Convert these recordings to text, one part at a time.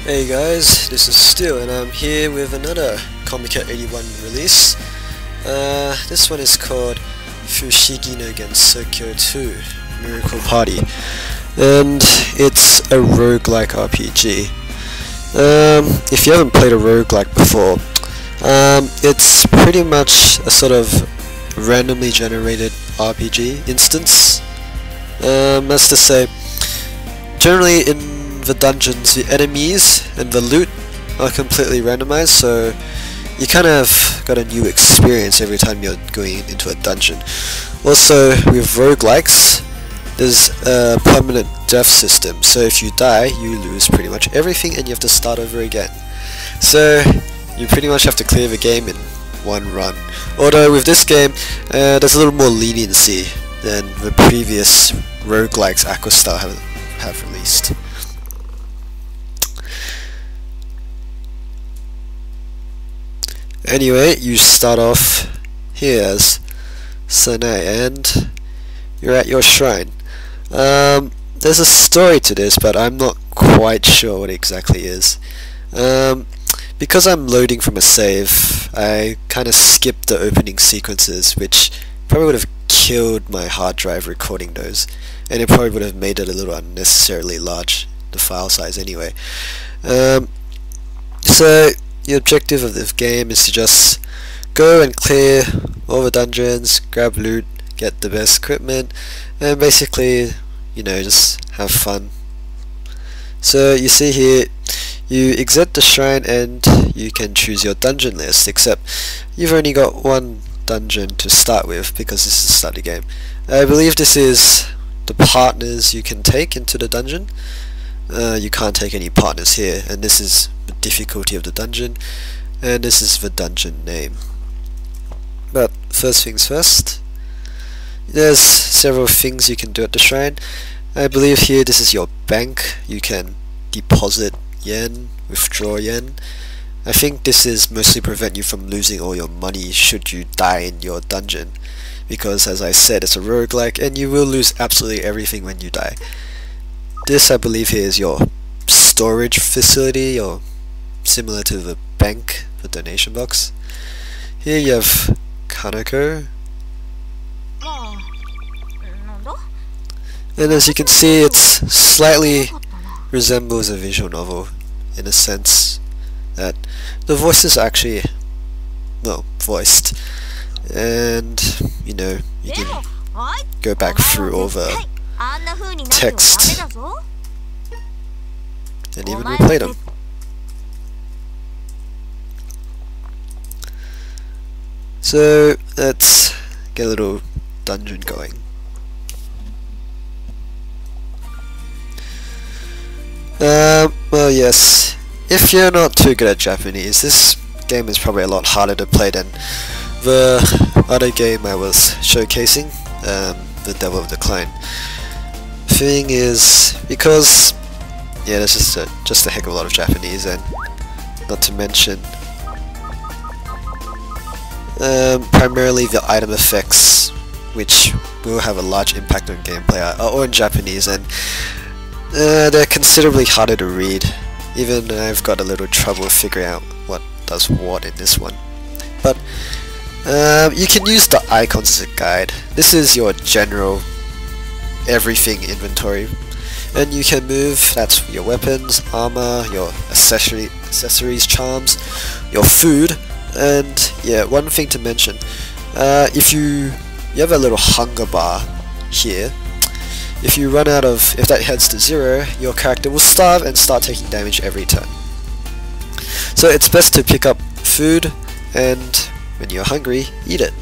Hey guys, this is Stu and I'm here with another C81 release. This one is called Fushigi no Gensoukyo 2 Miracle Party, and it's a roguelike RPG. If you haven't played a roguelike before, it's pretty much a sort of randomly generated RPG instance. That's to say, generally in the dungeons, the enemies and the loot are completely randomized, so you kind of got a new experience every time you're going into a dungeon. Also, with roguelikes, there's a permanent death system, so if you die, you lose pretty much everything and you have to start over again. So you pretty much have to clear the game in one run. Although with this game, there's a little more leniency than the previous roguelikes AQUASTYLE have released. Anyway, you start off here as Sanai and you're at your shrine. There's a story to this, but I'm not quite sure what it exactly is. Because I'm loading from a save, I kind of skipped the opening sequences, which probably would have killed my hard drive recording those, and it probably would have made it a little unnecessarily large, the file size anyway. So the objective of this game is to just go and clear all the dungeons, grab loot, get the best equipment, and basically, you know, just have fun. So you see here, you exit the shrine and you can choose your dungeon list, except you've only got one dungeon to start with because this is the start of the game. I believe this is the partners you can take into the dungeon. You can't take any partners here, and this is the difficulty of the dungeon, and this is the dungeon name. But first things first, there's several things you can do at the shrine. I believe here this is your bank. You can deposit yen, withdraw yen. I think this is mostly prevent you from losing all your money should you die in your dungeon, because as I said, it's a roguelike and you will lose absolutely everything when you die. This, I believe, here is your storage facility, or similar to the bank, the donation box. Here you have Kanako, and as you can see, it slightly resembles a visual novel in a sense that the voices are actually, well, voiced, and you know, you can go back through all the text and even replay them. So let's get a little dungeon going. Well, yes, if you're not too good at Japanese, this game is probably a lot harder to play than the other game I was showcasing, The Devil of Decline. Thing is, because yeah, there's just a heck of a lot of Japanese, and not to mention primarily the item effects, which will have a large impact on gameplay, are all in Japanese, and they're considerably harder to read. Even I've got a little trouble figuring out what does what in this one. But you can use the icons as a guide. This is your general everything inventory, and you can move, that's your weapons, armor, your accessories, charms, your food, and yeah, one thing to mention, if you have a little hunger bar here. If you run out of, if that heads to 0, your character will starve and start taking damage every turn. So it's best to pick up food, and when you're hungry, eat it.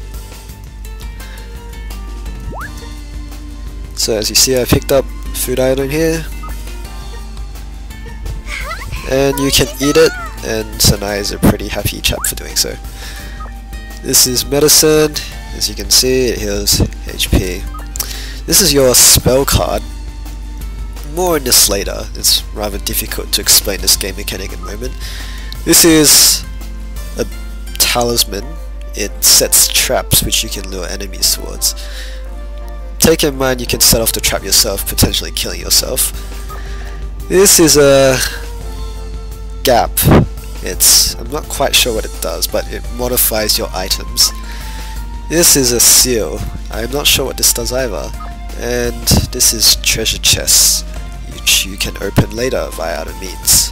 So as you see, I picked up food item here, and you can eat it, and Sanai is a pretty happy chap for doing so. This is medicine. As you can see, it heals HP. This is your spell card. More on this later. It's rather difficult to explain this game mechanic in a moment. This is a talisman. It sets traps which you can lure enemies towards. Take in mind you can set off the trap yourself, potentially killing yourself. This is a gap, I'm not quite sure what it does, but it modifies your items. This is a seal. I'm not sure what this does either. And this is treasure chests, which you can open later via other means.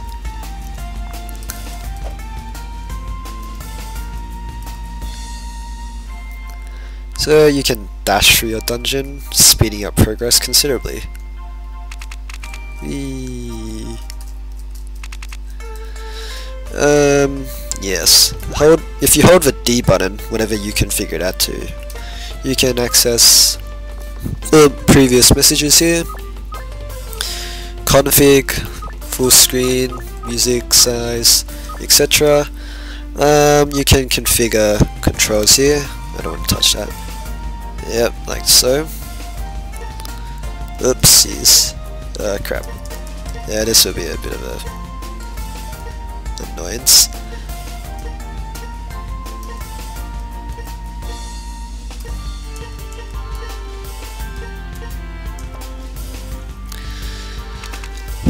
So you can dash through your dungeon, speeding up progress considerably. Whee. Yes. If you hold the D button, whenever you configure that to, you can access the previous messages here. Config, full screen, music size, etc. You can configure controls here. I don't want to touch that. Yep, like so. Oopsies. Crap. Yeah, this will be a bit of a annoyance.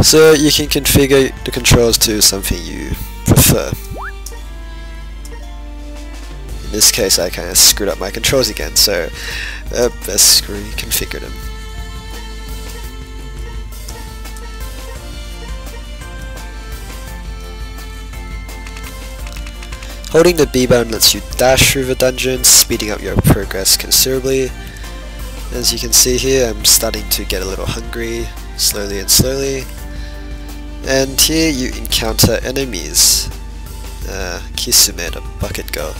So you can configure the controls to something you prefer. In this case I kind of screwed up my controls again, so let's reconfigure them. Holding the B button lets you dash through the dungeon, speeding up your progress considerably. As you can see here, I'm starting to get a little hungry, slowly and slowly. And here you encounter enemies. Kisume, the bucket girl.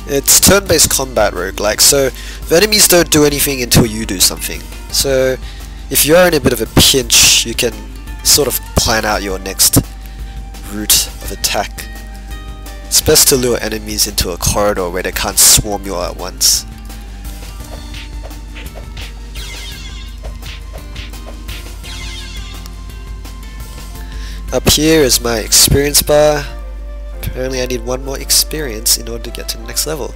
It's turn-based combat roguelike, so the enemies don't do anything until you do something. So if you're in a bit of a pinch, you can sort of plan out your next route of attack. It's best to lure enemies into a corridor where they can't swarm you all at once. Up here is my experience bar. Apparently I need one more experience in order to get to the next level.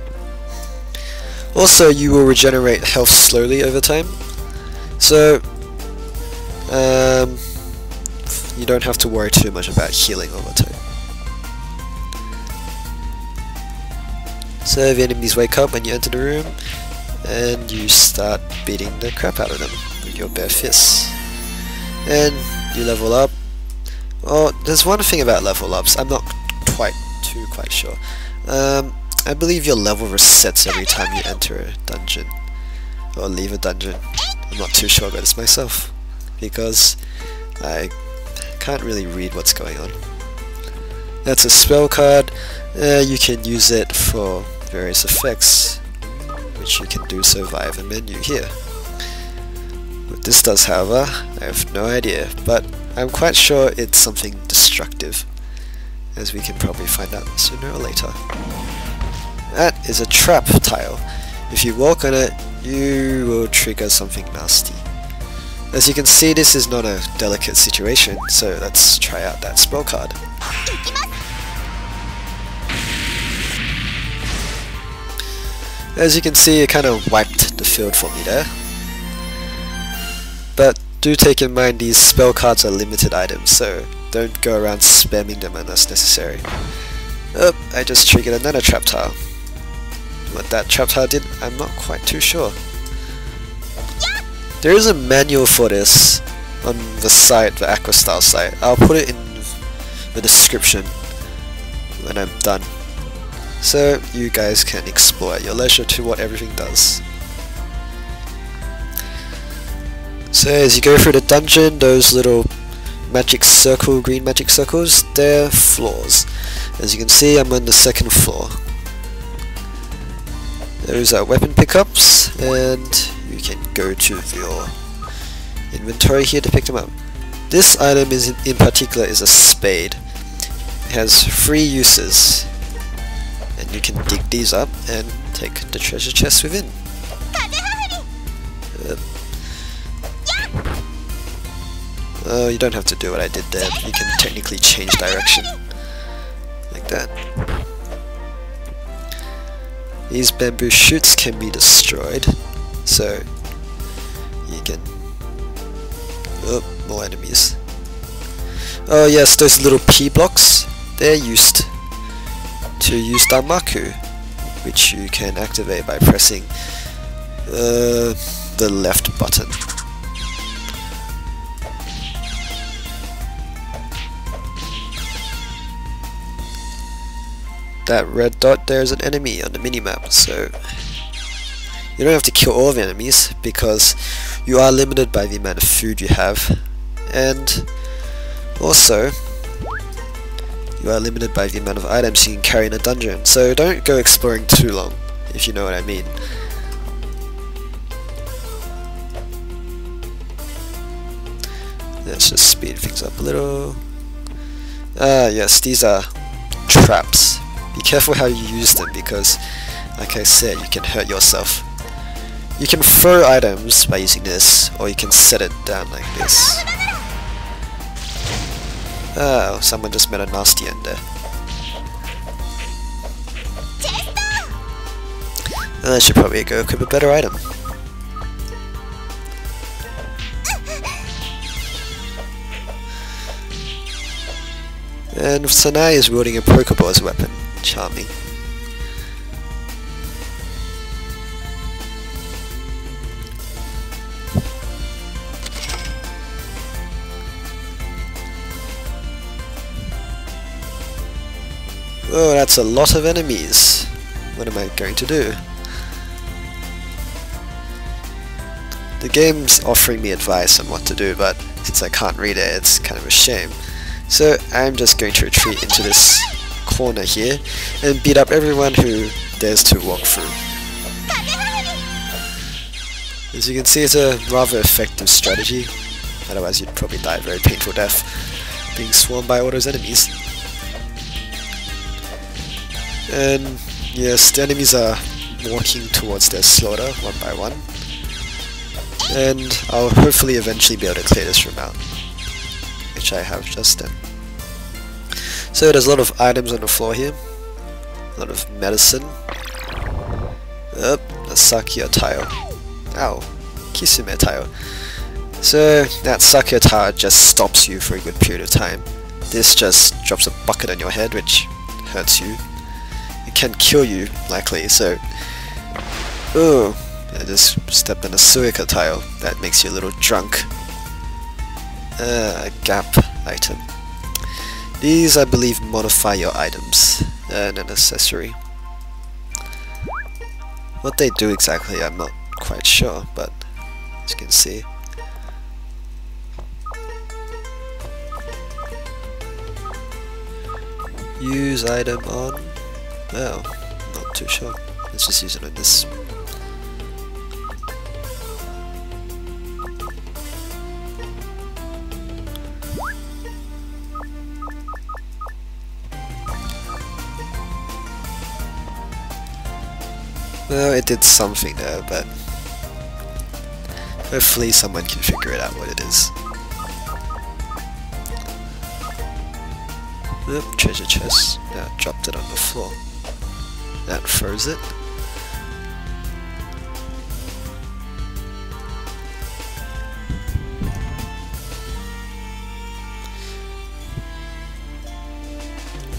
Also, you will regenerate health slowly over time, so you don't have to worry too much about healing over time. So the enemies wake up when you enter the room, and you start beating the crap out of them with your bare fists. And you level up. Oh, there's one thing about level ups, I'm not quite sure. I believe your level resets every time you enter a dungeon, or leave a dungeon. I'm not too sure about this myself, because I can't really read what's going on. That's a spell card. You can use it for various effects, which you can do so via the menu here. What this does, however, I have no idea, but I'm quite sure it's something destructive, as we can probably find out sooner or later. That is a trap tile. If you walk on it, you will trigger something nasty. As you can see, this is not a delicate situation, so let's try out that spell card. As you can see, it kind of wiped the field for me there. But do take in mind these spell cards are limited items, so don't go around spamming them unless necessary. Oh, I just triggered another trap tile. What that trap tile did, I'm not quite too sure. There is a manual for this on the site, the AQUASTYLE site. I'll put it in the description when I'm done, so you guys can explore at your leisure to what everything does. So as you go through the dungeon, those little magic circle, green magic circles, they're floors. As you can see, I'm on the second floor. Those are weapon pickups, and you can go to your inventory here to pick them up. This item in particular is a spade. It has 3 uses, and you can dig these up and take the treasure chest within. Oh, you don't have to do what I did there. You can technically change direction like that. These bamboo shoots can be destroyed, so you can... Oh, more enemies. Oh yes, those little P blocks, they're used to use Damaku, which you can activate by pressing the left button. That red dot there is an enemy on the minimap, so you don't have to kill all the enemies because you are limited by the amount of food you have, and also you are limited by the amount of items you can carry in a dungeon, so don't go exploring too long, if you know what I mean. Let's just speed things up a little. Yes, these are traps. Be careful how you use them because, like I said, you can hurt yourself. You can throw items by using this, or you can set it down like this. Oh, someone just met a nasty end there. I should probably go equip a better item. And Sanai is wielding a Pokeball as a weapon. Charming. Oh, that's a lot of enemies. What am I going to do? The game's offering me advice on what to do, but since I can't read it, it's kind of a shame. So I'm just going to retreat into this corner here and beat up everyone who dares to walk through. As you can see, it's a rather effective strategy, otherwise you'd probably die a very painful death being swarmed by all those enemies. And yes, the enemies are walking towards their slaughter one by one, and I'll hopefully eventually be able to clear this room out, which I have just done. So there's a lot of items on the floor here, a lot of medicine. A Sakya tile. Ow, Kisume tile. So that Sakya tile just stops you for a good period of time. This just drops a bucket on your head, which hurts you. It can kill you, likely, so... Ooh, I just stepped on a Suika tile. That makes you a little drunk. A gap item. These, I believe, modify your items, and an accessory. What they do exactly, I'm not quite sure, but as you can see. Use item on... Oh, not too sure. Let's just use it on this. Well, it did something there, but hopefully someone can figure it out what it is. Oop, treasure chest. Yeah, dropped it on the floor. That froze it.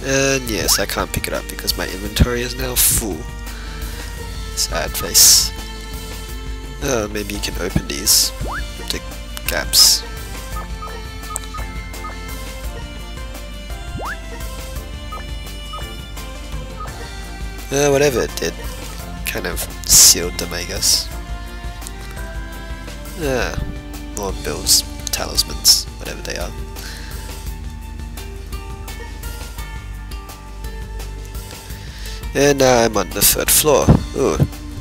And yes, I can't pick it up because my inventory is now full. Sad face. Oh, maybe you can open these with the gaps. Whatever it did, kind of sealed them, I guess. More bills, talismans, whatever they are. And now I'm on the 3rd floor. Ooh,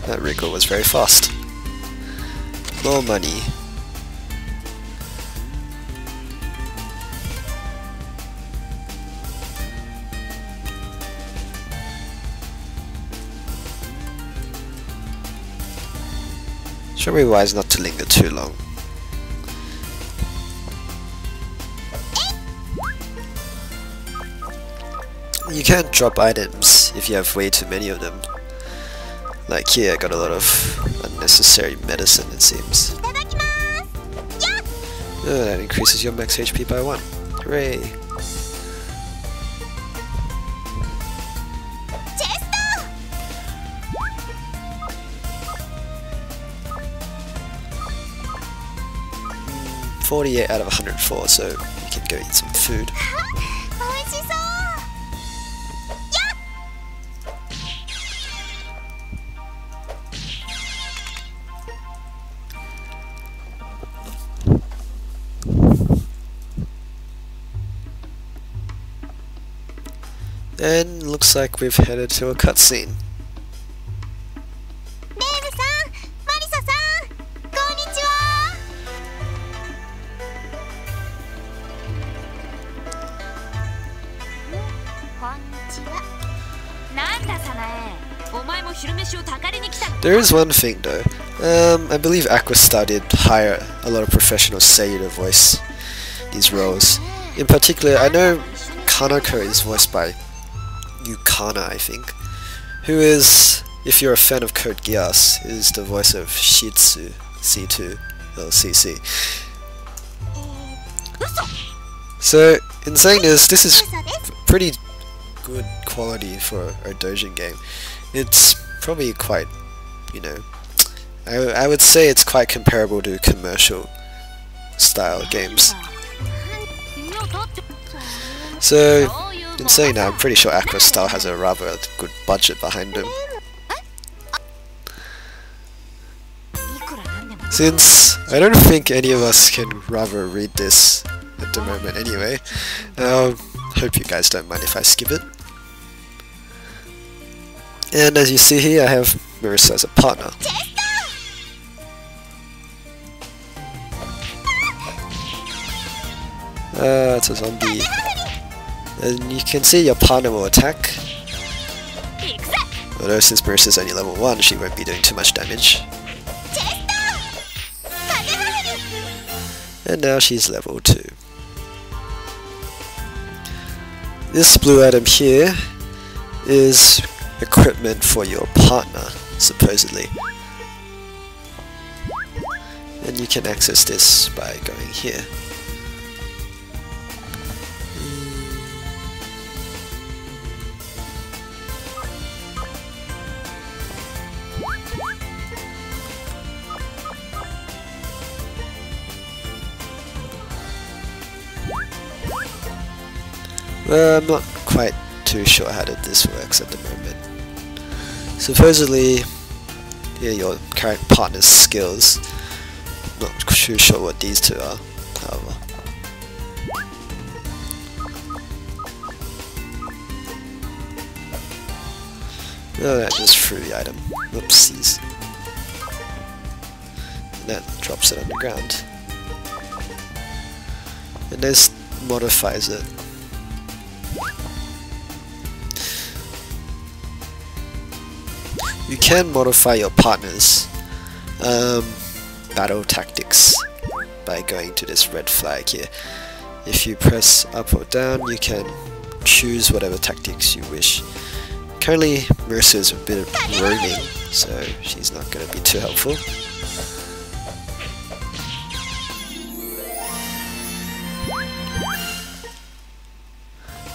that wriggle was very fast. More money. It's probably wise not to linger too long. You can't drop items if you have way too many of them. Like here, I got a lot of unnecessary medicine, it seems. Oh, that increases your max HP by 1. Hooray! Mm, 48 out of 104, so we can go eat some food. And looks like we've headed to a cutscene. There is one thing though. I believe AQUASTYLE did hire a lot of professional seiyuu to voice these roles. In particular, I know Kanako is voiced by Yukana, I think, who is, if you're a fan of Code Geass, is the voice of Shitsu, C2, or CC. So, in saying this is pretty good quality for a doujin game. It's probably quite, you know, I would say it's quite comparable to commercial style games. So, in saying that, I'm pretty sure AQUASTYLE has a rather good budget behind them. Since I don't think any of us can rather read this at the moment anyway, hope you guys don't mind if I skip it. And as you see here, I have Marissa as a partner. It's a zombie. And you can see your partner will attack. Although since Marissa's only level 1, she won't be doing too much damage. And now she's level 2. This blue item here is equipment for your partner, supposedly. And you can access this by going here. Well, I'm not quite too sure how this works at the moment. Supposedly, yeah, your current partner's skills. Not too sure what these two are, however. Oh, that just threw the item. Whoopsies. And that drops it on the ground. And this modifies it. You can modify your partner's battle tactics by going to this red flag here. If you press up or down, you can choose whatever tactics you wish. Currently, Marissa is a bit of roaming, so she's not going to be too helpful.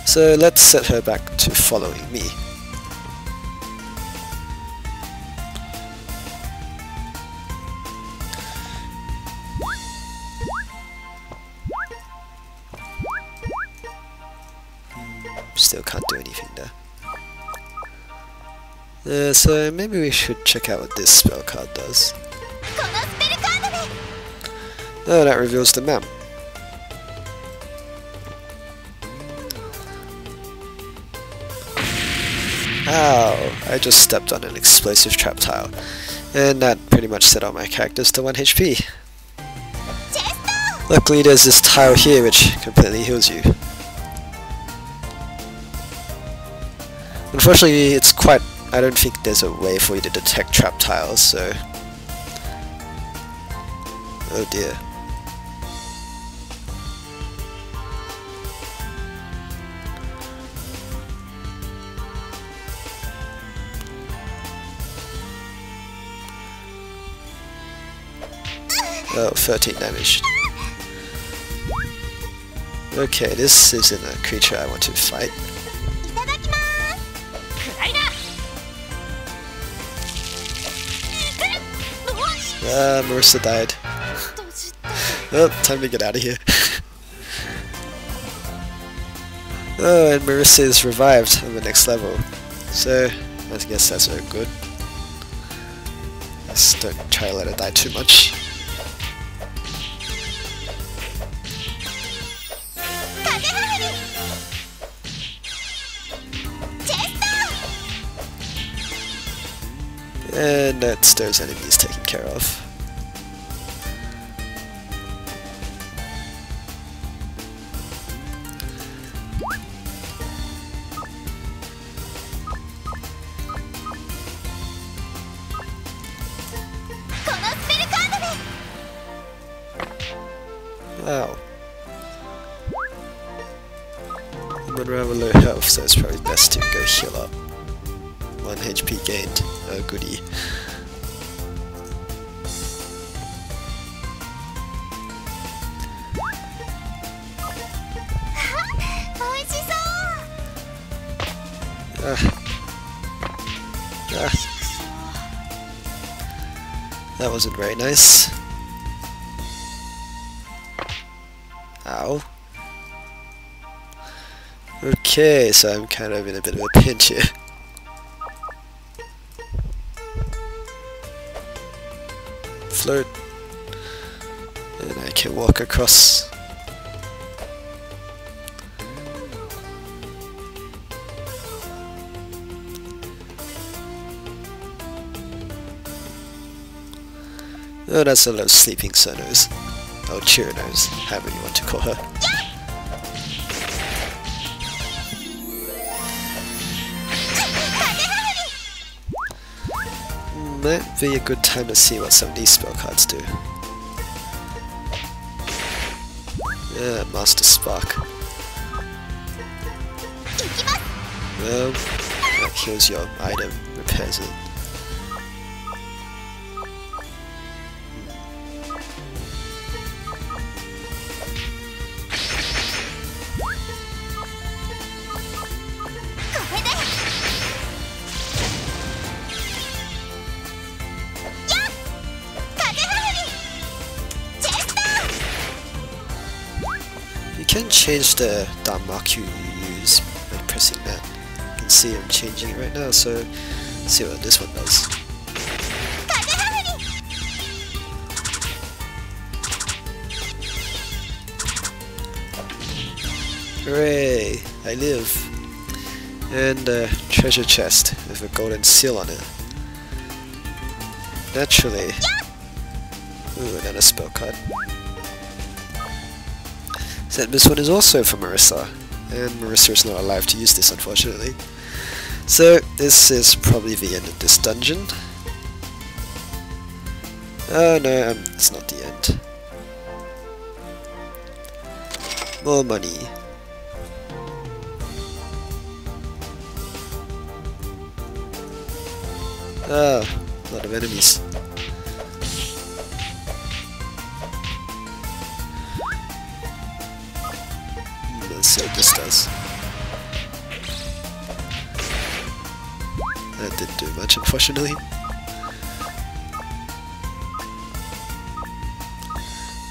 So let's set her back to following me. Still can't do anything there. So maybe we should check out what this spell card does. Oh, that reveals the map. Ow! I just stepped on an explosive trap tile, and that pretty much set all my characters to 1 HP. Luckily there's this tile here which completely heals you. Unfortunately, it's quite... I don't think there's a way for you to detect trap tiles, so... Oh dear. Oh, 13 damage. Okay, this isn't a creature I want to fight. Marissa died. Oh, time to get out of here. Oh, and Marissa is revived on the next level. So, I guess that's very good. Just don't try to let her die too much. And that's those enemies taken care of. Wow. I'm on rather low health, so it's probably best to go heal up. 1 HP gained. Oh goody. That wasn't very nice. Ow. Okay, so I'm kind of in a bit of a pinch here. Float. And I can walk across. Oh, that's a little sleeping Sonos. Oh, Chirinos, however you want to call her. Might be a good time to see what some of these spell cards do. Yeah, Master Spark. Well, that kills your item, repairs it. You can change the Damaku you use by pressing that. You can see I'm changing it right now, so let's see what this one does. Hooray! I live! And a treasure chest with a golden seal on it. Naturally. Ooh, another spell card. So this one is also for Marissa, and Marissa is not alive to use this, unfortunately. So this is probably the end of this dungeon. Oh no, it's not the end. More money. Ah, a lot of enemies. Let's see what this does. That didn't do much, unfortunately.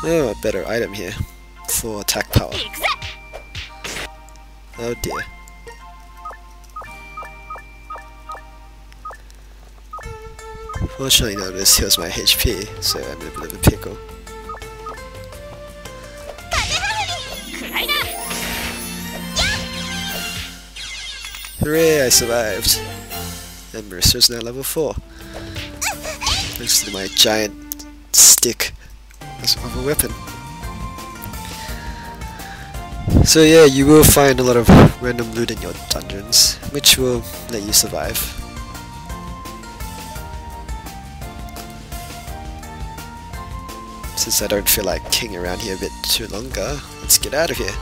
Oh, a better item here for attack power. Oh dear. Fortunately, no, this heals my HP, so I'm in a bit of a pickle. Hooray, I survived! And Marissa's now level 4. Thanks to my giant stick as of a weapon. So yeah, you will find a lot of random loot in your dungeons, which will let you survive. Since I don't feel like kicking around here a bit too longer, let's get out of here.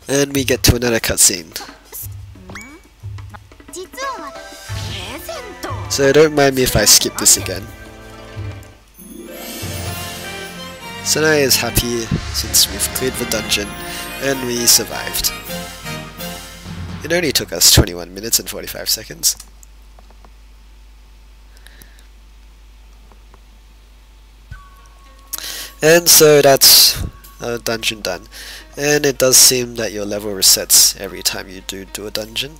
And we get to another cutscene. So don't mind me if I skip this again. Sanai is happy since we've cleared the dungeon and we survived. It only took us 21 minutes and 45 seconds. And so that's a dungeon done. And it does seem that your level resets every time you do a dungeon.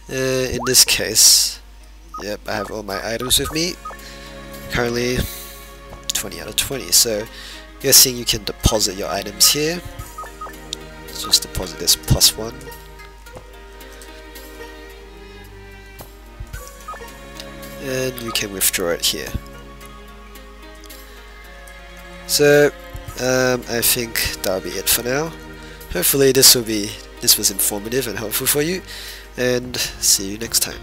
In this case, yep, I have all my items with me. Currently 20 out of 20, so guessing you can deposit your items here. Let's just deposit this +1. And you can withdraw it here. So I think that'll be it for now. Hopefully this was informative and helpful for you, and see you next time.